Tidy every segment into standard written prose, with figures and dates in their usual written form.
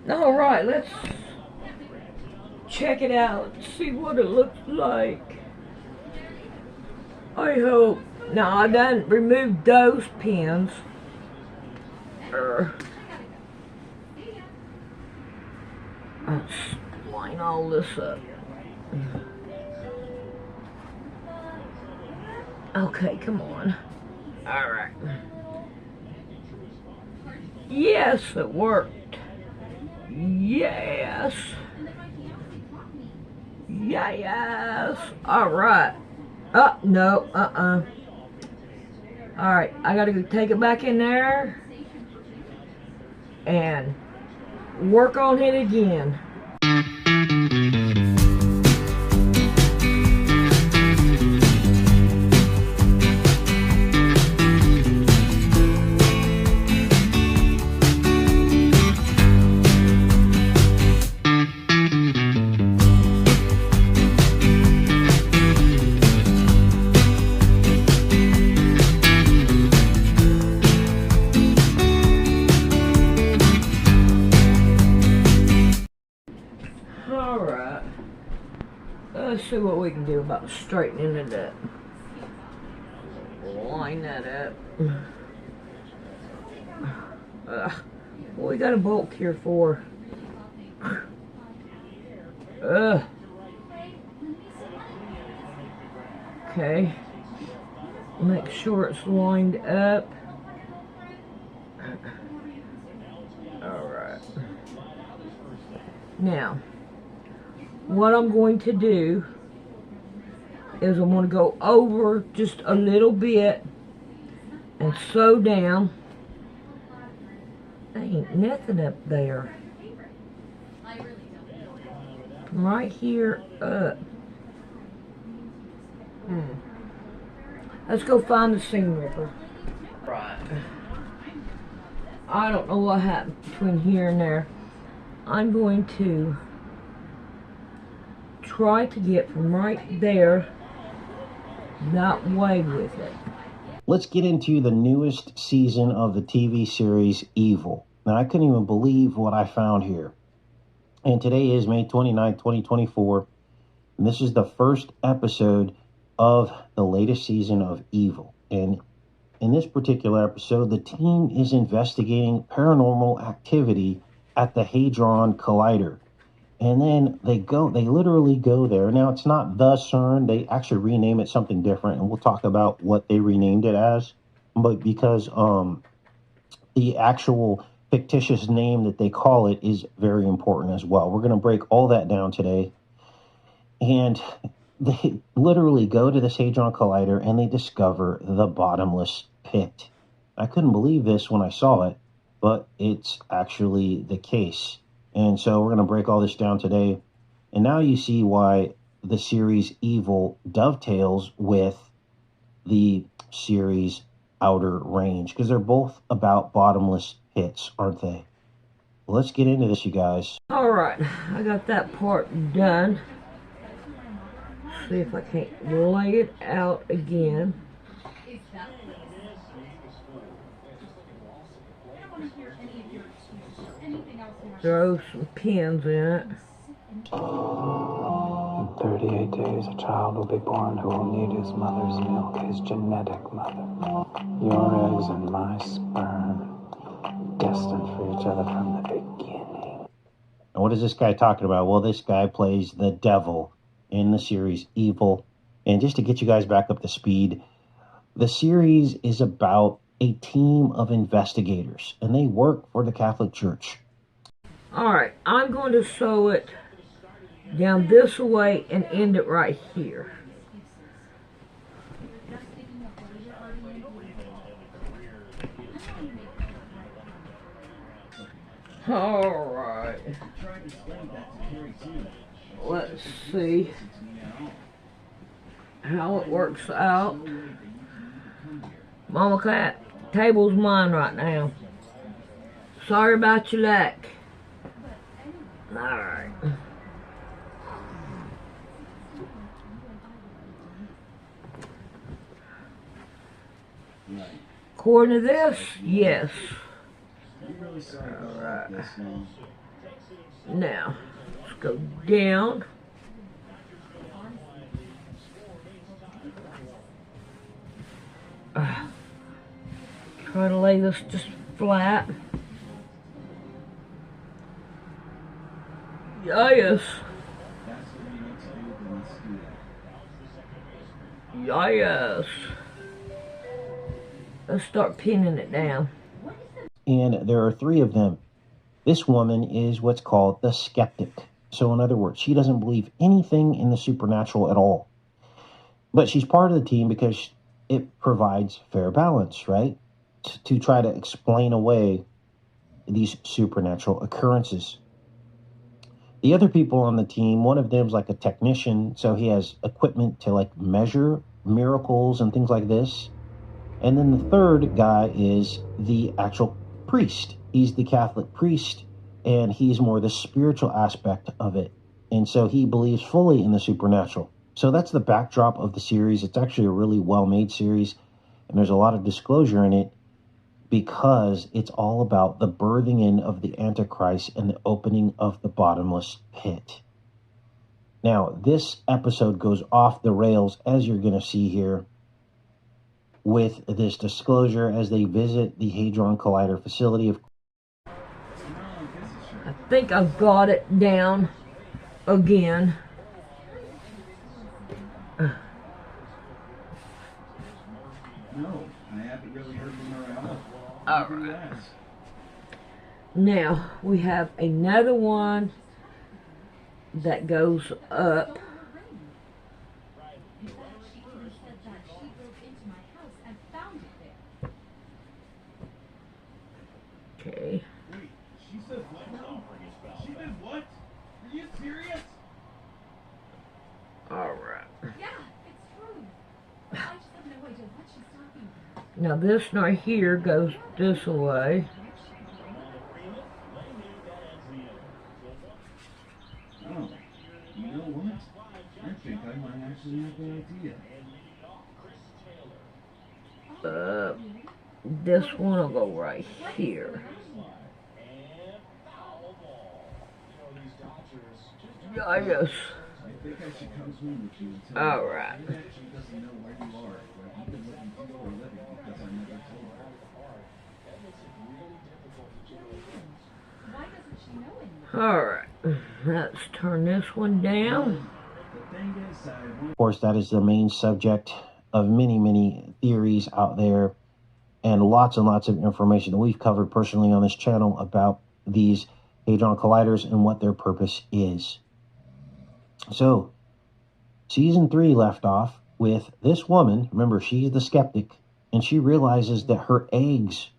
Alright, let's check it out, see what it looks like. I hope. Now, I done removed those pins. Let's line all this up. Okay, come on. Alright. Yes, it worked. Yes. Yes. Alright. Oh, no. Alright, I gotta go take it back in there and work on it again. Alright, let's see what we can do about straightening it up. Line that up. What we got a bolt here for? Okay, make sure it's lined up. Alright, now what I'm going to do is I'm going to go over just a little bit and sew down. There ain't nothing up there. From right here up. Let's go find the seam ripper. Right. I don't know what happened between here and there. I'm going to try to get from right there that way with it. Let's get into the newest season of the TV series Evil. Now, I couldn't even believe what I found here. And today is May 29th, 2024. And this is the first episode of the latest season of Evil. And in this particular episode, the team is investigating paranormal activity at the Hadron Collider. And then they literally go there. Now, it's not the CERN. They actually rename it something different, and we'll talk about what they renamed it as. But because the actual fictitious name that they call it is very important as well. We're going to break all that down today. And they literally go to this Hadron Collider, and they discover the bottomless pit. I couldn't believe this when I saw it, but it's actually the case. And so we're going to break all this down today. And now you see why the series Evil dovetails with the series Outer Range, because they're both about bottomless pits, aren't they? Well, let's get into this, you guys. All right, I got that part done. See if I can't lay it out again. Throw some pins in it. In 38 days, a child will be born who will need his mother's milk, his genetic mother. Your eggs and my sperm, destined for each other from the beginning. And what is this guy talking about? Well, this guy plays the devil in the series Evil. And just to get you guys back up to speed, the series is about a team of investigators, and they work for the Catholic Church. Alright, I'm going to sew it down this way and end it right here. Alright. Let's see how it works out. Mama Cat, table's mine right now. Sorry about your lack. Alright. According to this, yes. Alright. Now, let's go down. Try to lay this just flat. Yes. Yes. Let's start pinning it down. And there are three of them. This woman is what's called the skeptic. So in other words, she doesn't believe anything in the supernatural at all. But she's part of the team because it provides fair balance, right? To try to explain away these supernatural occurrences. The other people on the team, one of them's like a technician, so he has equipment to like measure miracles and things like this. And then the third guy is the actual priest. He's the Catholic priest, and he's more the spiritual aspect of it. And so he believes fully in the supernatural. So that's the backdrop of the series. It's actually a really well-made series, and there's a lot of disclosure in it because it's all about the birthing in of the Antichrist and the opening of the bottomless pit. Now, this episode goes off the rails, as you're going to see here, with this disclosure as they visit the Hadron Collider facility. I think I've got it down again. No, I haven't really heard from her at all. All right. Now we have another one that goes up. Okay. Wait, she said what now? She did what? Are you serious? All right. Yeah, it's true. I just have no idea what she's talking about. Now this right here goes this way. Oh, you know what? I think I might actually have an idea. This one will go right here. Yes. I think I should come home with you and tell All her right. she actually doesn't know where you are, what you've been looking for a living because I never told her. Why doesn't she know anymore? All right. Let's turn this one down. The thing is, Of course, that is the main subject of many, many theories out there and lots of information that we've covered personally on this channel about these Hadron Colliders and what their purpose is. So, season 3 left off with this woman. Remember, she's the skeptic, and she realizes that her eggs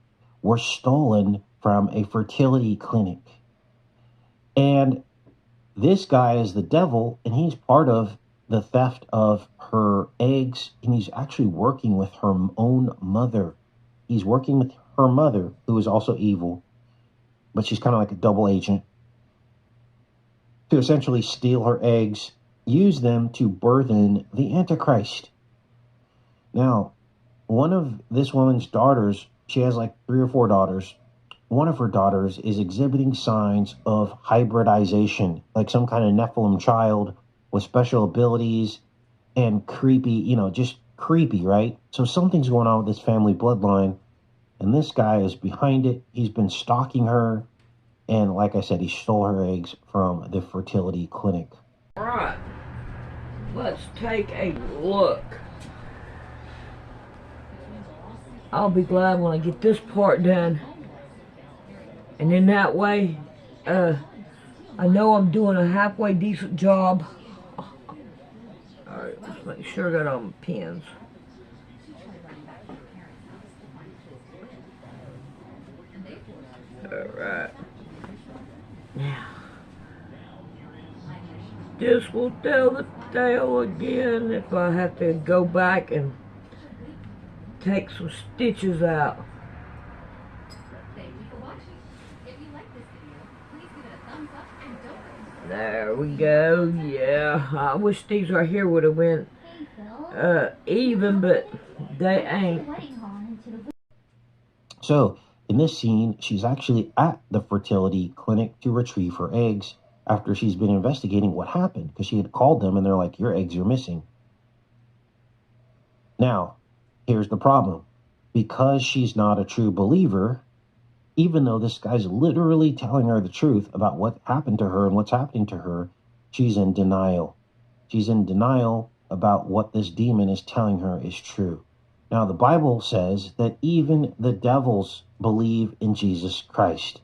were stolen from a fertility clinic. And this guy is the devil, and he's part of the theft of her eggs, and he's actually working with her own mother. He's working with her mother, who is also evil, but she's kind of like a double agent, to essentially steal her eggs, use them to birth in the Antichrist. Now, one of this woman's daughters, she has like 3 or 4 daughters. One of her daughters is exhibiting signs of hybridization, like some kind of Nephilim child with special abilities and creepy, just creepy, right? So something's going on with this family bloodline, and this guy is behind it. He's been stalking her, and like I said, he stole her eggs from the fertility clinic. All right. Let's take a look. I'll be glad when I get this part done. And in that way, I know I'm doing a halfway decent job. Alright, let's make sure I got all my pins. Alright. Now, this will tell the tale again if I have to go back and take some stitches out. Thank you for watching. If you like this video, please give it a thumbs up and don't forget to There we go. Yeah, I wish these right here would have went even, but they ain't. So In this scene, she's actually at the fertility clinic to retrieve her eggs after she's been investigating what happened, because she had called them and they're like, your eggs are missing. Now, here's the problem. Because she's not a true believer, even though this guy's literally telling her the truth about what happened to her and what's happening to her, she's in denial. She's in denial about what this demon is telling her is true. Now, the Bible says that even the devils believe in Jesus Christ.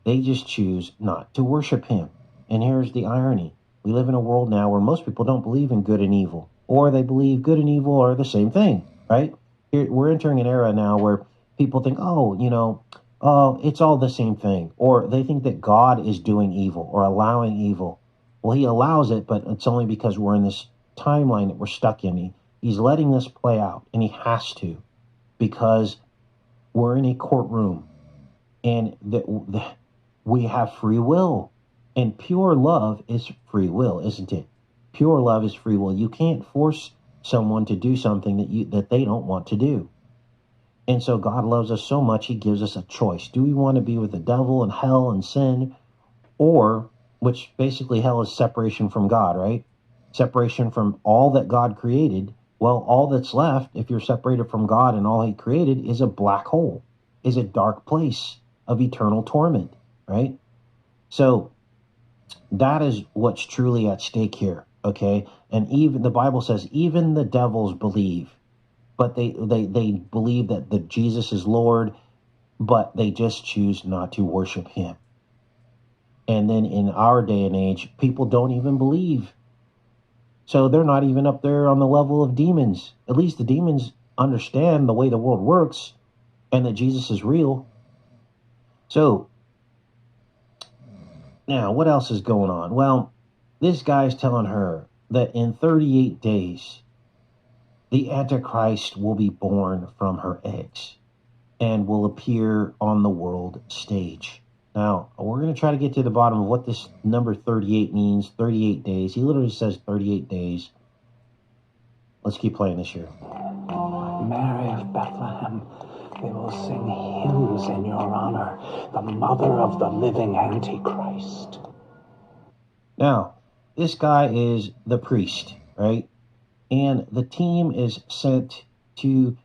They just choose not to worship him. And here's the irony. We live in a world now where most people don't believe in good and evil, or they believe good and evil are the same thing, right? We're entering an era now where people think, it's all the same thing. Or they think that God is doing evil or allowing evil. Well, he allows it, but it's only because we're in this timeline that we're stuck in. He's letting this play out, and he has to, because we're in a courtroom, and we have free will. And pure love is free will, isn't it? Pure love is free will. You can't force someone to do something that they don't want to do. And so God loves us so much, he gives us a choice. Do we want to be with the devil and hell and sin? Or, which basically hell is separation from God, right? Separation from all that God created. Well, all that's left, if you're separated from God and all he created, is a black hole, is a dark place of eternal torment, right? So that is what's truly at stake here, okay? And even the Bible says, even the devils believe, but they believe that Jesus is Lord, but they just choose not to worship him. And then in our day and age, people don't even believe. So they're not even up there on the level of demons. At least the demons understand the way the world works and that Jesus is real. So now, what else is going on? Well, this guy's telling her that in 38 days, the Antichrist will be born from her eggs and will appear on the world stage. Now, we're going to try to get to the bottom of what this number 38 means, 38 days. He literally says 38 days. Let's keep playing this here. Mary of Bethlehem, they will sing hymns in your honor, the mother of the living Antichrist. Now, this guy is the priest, right? And the team is sent to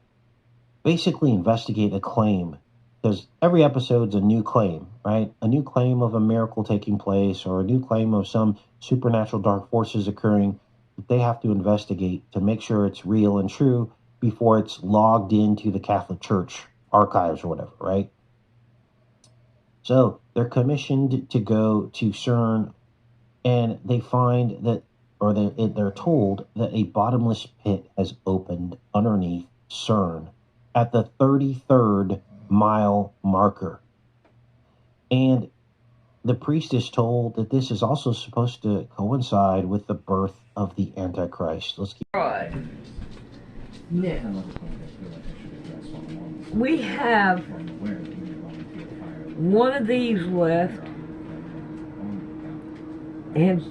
basically investigate a claim, because every episode's a new claim, right? A new claim of a miracle taking place or a new claim of some supernatural dark forces occurring that they have to investigate to make sure it's real and true before it's logged into the Catholic Church archives or whatever, right? So they're commissioned to go to CERN, and they find that, or they're told that a bottomless pit has opened underneath CERN at the 33rd mile marker. And the priest is told that this is also supposed to coincide with the birth of the Antichrist. Let's keep. Right. Now, we have one of these left, and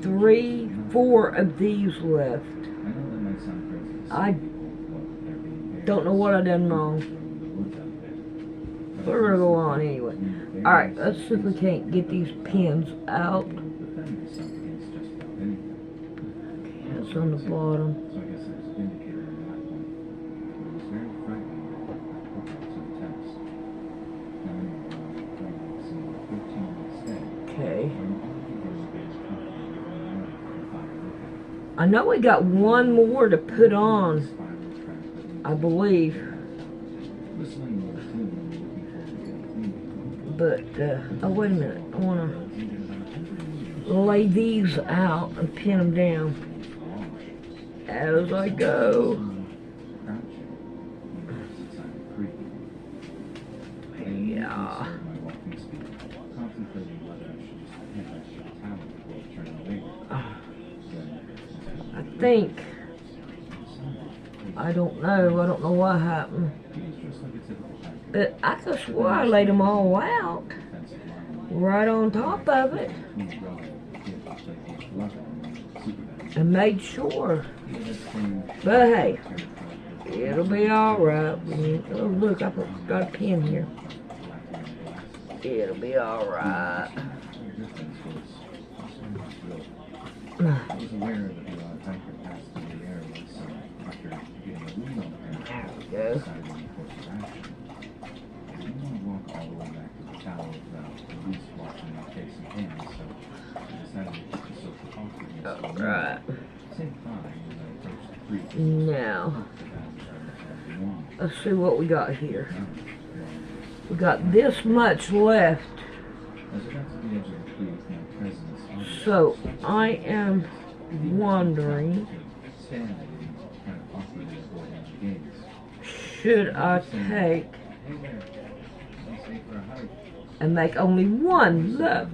4 of these left. I don't know what I done wrong. But we're gonna go on anyway. Alright, let's see if we can't get these pins out. That's on the bottom. Okay. I know we got one more to put on, I believe. But, oh wait a minute, I want to lay these out and pin them down as I go. Yeah. I think, I don't know what happened. But I could swear I laid them all out, right on top of it, and made sure. But hey, it'll be all right. Oh look, I got a pin here. It'll be alright. I was aware that the tanker passed through the air was after getting a lead on the There we go. decided on course of action. I didn't want to walk all the way back to the tower without at least watching my face and hands, so I decided to keep the social awkwardness. Alright. Same time as I approached the creek. Now, let's see what we got here. We got this much left. So, I am wondering, should I take and make only one left?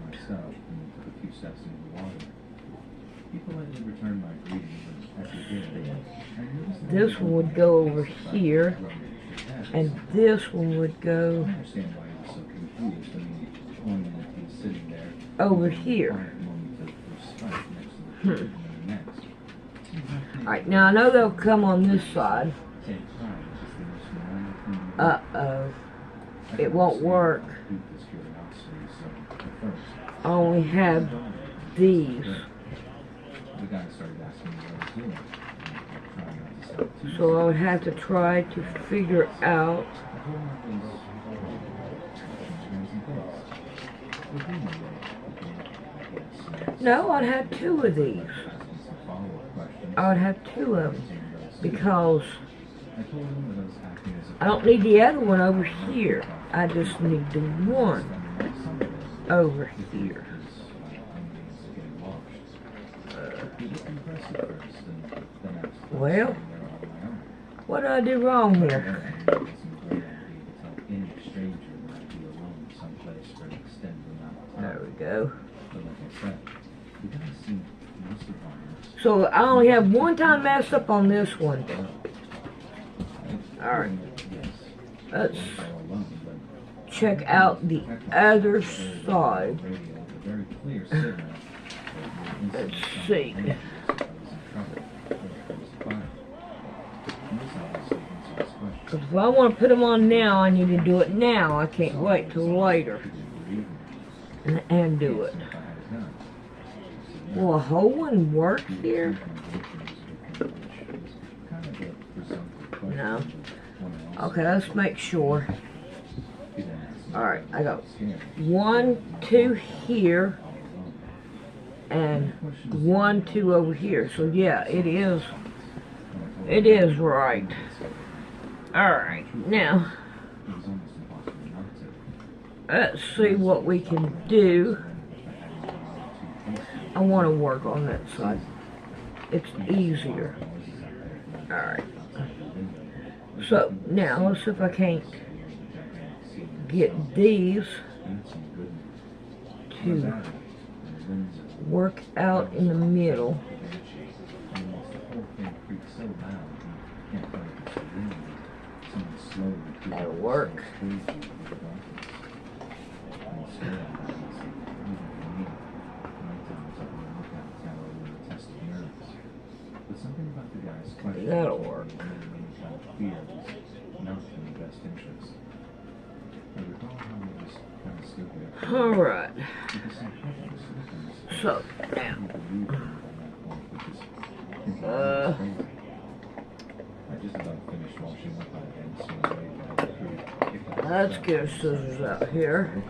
This one would go over here, and this one would go over here. Alright, now I know they'll come on this side. Uh-oh. It won't work. I only have these. So I would have to try to figure out. No, I'd have two of these. I would have two of them because I don't need the other one over here. I just need the one over here. Well, what did I do wrong here? There we go. So I only have one time messed up on this one. Alright. Let's check out the other side. Let's see. Because if I want to put them on now, I need to do it now. I can't wait till later and do it. Will a whole one work here? No. Okay, let's make sure. Alright, I got 1, 2 here, and 1, 2 over here. So yeah, it is right. Alright, now, let's see what we can do. I want to work on that side. It's easier. Alright. So, now, let's see if I can't get these to work out in the middle. That'll work. That'll work. Alright. So, now. Let's get our scissors out here.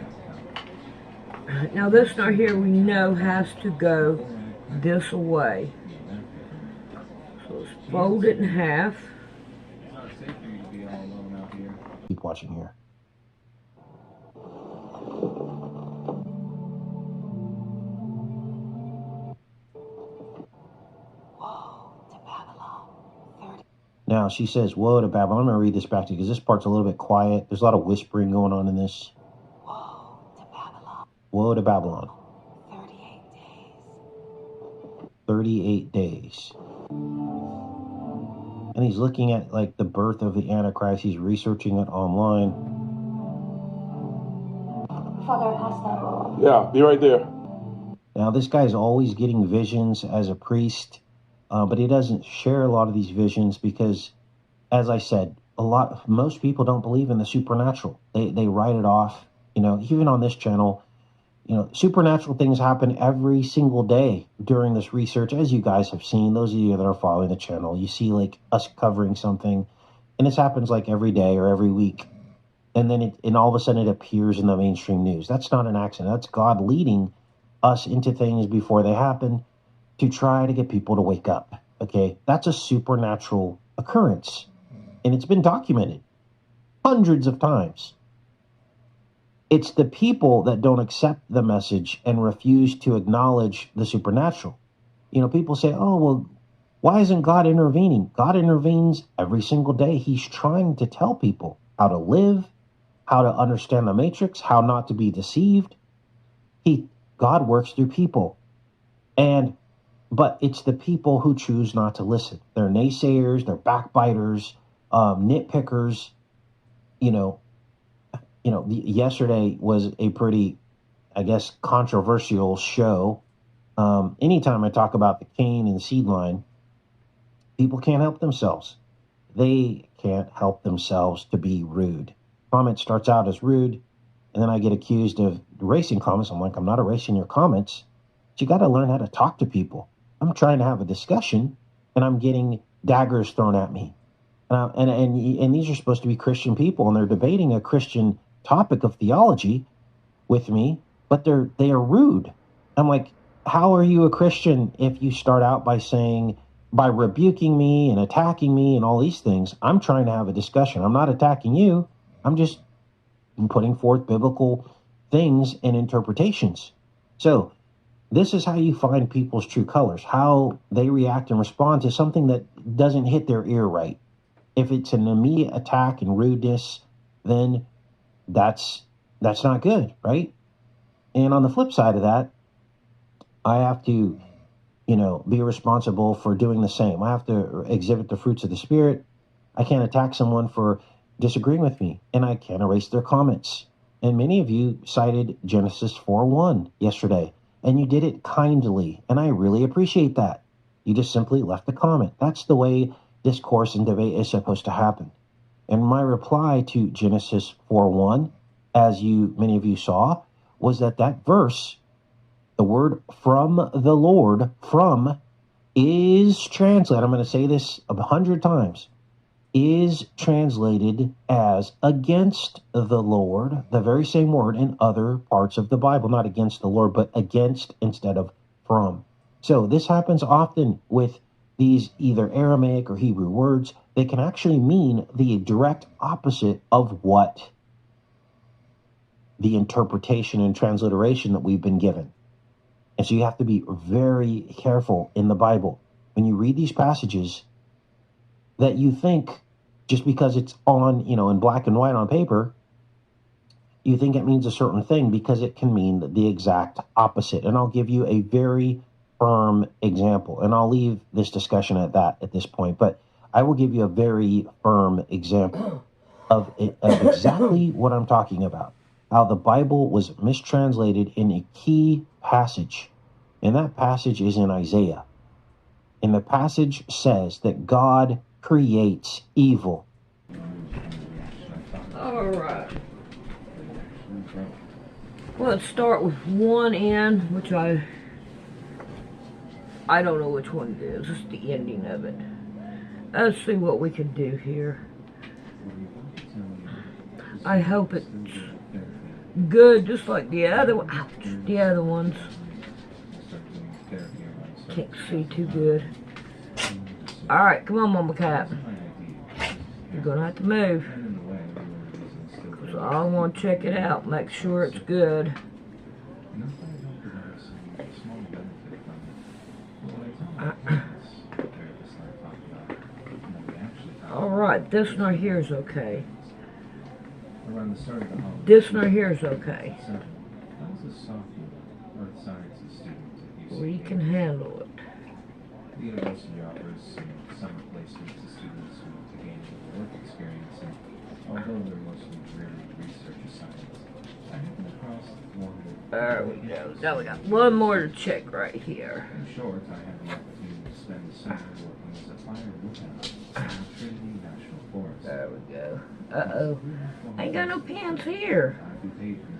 Now this right here we know has to go this way. So let's fold it in half. Keep watching here. Now, she says, "Whoa to Babylon." I'm going to read this back to you because this part's a little bit quiet. There's a lot of whispering going on in this. Woe to Babylon. Woe to Babylon. 38 days. 38 days. And he's looking at, like, the birth of the Antichrist. He's researching it online. Father Acosta. Yeah, be right there. Now, this guy's always getting visions as a priest. But he doesn't share a lot of these visions because, as I said, most people don't believe in the supernatural. They write it off. You know, even on this channel, you know, supernatural things happen every single day during this research, as you guys have seen. Those of you that are following the channel, you see like us covering something, and this happens like every day or every week. And then and all of a sudden it appears in the mainstream news. That's not an accident. That's God leading us into things before they happen to try to get people to wake up. Okay, that's a supernatural occurrence, and it's been documented hundreds of times. It's the people that don't accept the message and refuse to acknowledge the supernatural. You know, people say, oh, well, why isn't God intervening? God intervenes every single day. He's trying to tell people how to live, how to understand the matrix, how not to be deceived. God works through people. But it's the people who choose not to listen. They're naysayers, they're backbiters, nitpickers. Yesterday was a pretty, I guess, controversial show. Anytime I talk about the Cain and seed line, people can't help themselves. They can't help themselves to be rude. Comment starts out as rude, and then I get accused of erasing comments. I'm like, I'm not erasing your comments. But you got to learn how to talk to people. I'm trying to have a discussion, and I'm getting daggers thrown at me. And these are supposed to be Christian people, and they're debating a Christian topic of theology with me, but they are rude. I'm like, how are you a Christian if you start out by rebuking me and attacking me and all these things? I'm trying to have a discussion. I'm not attacking you. I'm just putting forth biblical things and interpretations. So this is how you find people's true colors, how they react and respond to something that doesn't hit their ear right. If it's an immediate attack and rudeness, then that's not good, right? And on the flip side of that, I have to, be responsible for doing the same. I have to exhibit the fruits of the Spirit. I can't attack someone for disagreeing with me, and I can't erase their comments. And many of you cited Genesis 4:1 yesterday, and you did it kindly, and I really appreciate that. You just simply left a comment. That's the way discourse and debate is supposed to happen. And my reply to Genesis 4:1, as many of you saw, was that verse, the word from the Lord, from, is translated, I'm going to say this 100 times, is translated as against the Lord, the very same word in other parts of the Bible, not against the Lord, but against instead of from. So this happens often with these either Aramaic or Hebrew words. They can actually mean the direct opposite of what the interpretation and transliteration that we've been given. And so you have to be very careful in the Bible when you read these passages that you think just because it's on, in black and white on paper, you think it means a certain thing, because it can mean the exact opposite. And I'll give you a very firm example, and I'll leave this discussion at that at this point, but I will give you a very firm example of exactly what I'm talking about, how the Bible was mistranslated in a key passage. And that passage is in Isaiah. And the passage says that God creates evil. All right. Let's start with 1N, which I don't know which one it is. It's the ending of it. Let's see what we can do here. I hope it's good, just like the other one. Ouch, the other ones. Can't see too good. Alright, come on, Mama Cat. You're gonna have to move. Because I want to check it out, make sure it's good. Alright, this one right here is okay. This one right here is okay. We can handle it. The university offers some summer placements to students who gain work experience, and although they're mostly research assignments, I happened across one that... There we go. Now we got one more to check right here. In short, I had the opportunity to spend the summer working as a fire lookout in Trinity National Forest. There we go. Uh-oh. I ain't got no pants here. I'd be paid for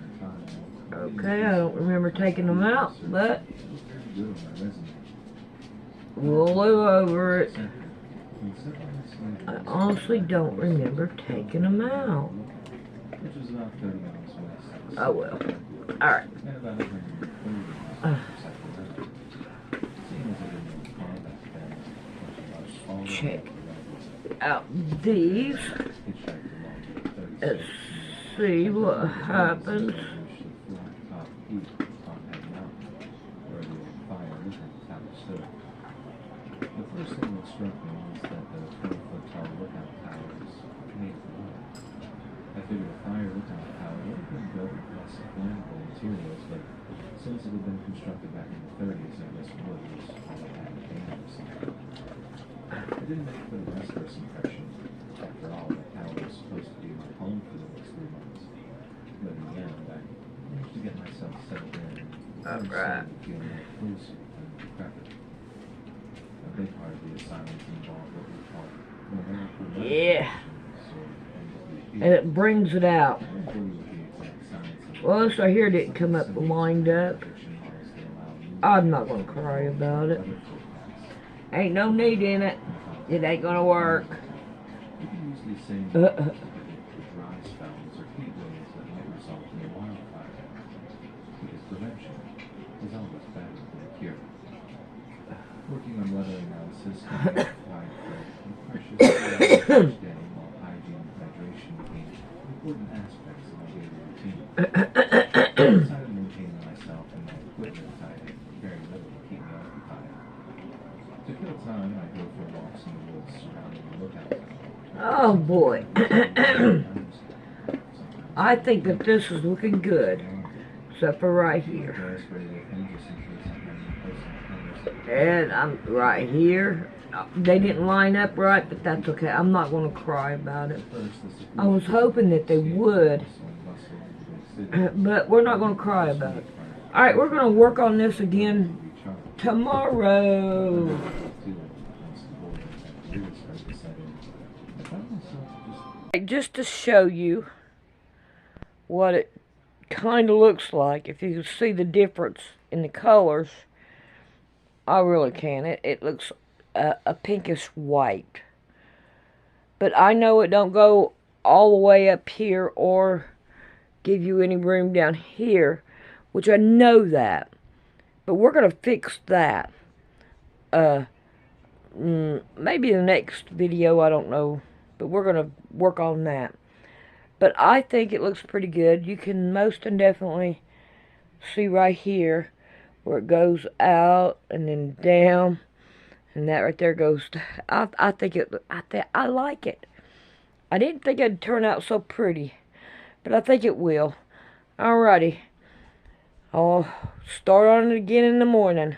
Okay, I don't remember taking them out, but we'll live over it. I honestly don't remember taking them out. Oh well. Alright. Check out these. Let's see what happens. The first thing that struck me was that the 20-foot tall lookout tower is made from wood. I figured a fire lookout tower would have been built with less flammable materials, but since it had been constructed back in the 30s, I guess wood was all it had to gain or something. It didn't make for the best first impression. After all, the tower was supposed to be my home for the next 3 months. But in the end, I managed to get myself settled in and started to feel more cozy and decrepit. A big part of the assignment involved what we call numerical Yeah. And it brings it out. Well, this right here didn't come up lined up. I'm not going to cry about it. Ain't no need in it. It ain't going to work. You can use these same dry spells or heat waves that might result in a wildfire, because prevention is always better than a cure. Working on weather analysis can be applied for precious understanding while hygiene and hydration became important aspects of my daily routine. Outside of maintaining myself and my equipment, I had very little to keep me occupied. To kill time, I go for walks in the woods surrounding the lookout tower. Oh boy. I think that this is looking good. Except for right here. And I'm right here. They didn't line up right, but that's okay. I'm not going to cry about it. I was hoping that they would. But we're not going to cry about it. Alright, we're going to work on this again tomorrow. Just to show you what it kind of looks like, if you can see the difference in the colors, I really can. It looks a pinkish white. But I know it don't go all the way up here or give you any room down here, which I know that. But we're going to fix that. Maybe the next video, I don't know. But we're going to work on that. But I think it looks pretty good. You can most definitely see right here where it goes out and then down. And that right there goes, I think I like it. I didn't think it'd turn out so pretty. But I think it will. Alrighty. I'll start on it again in the morning.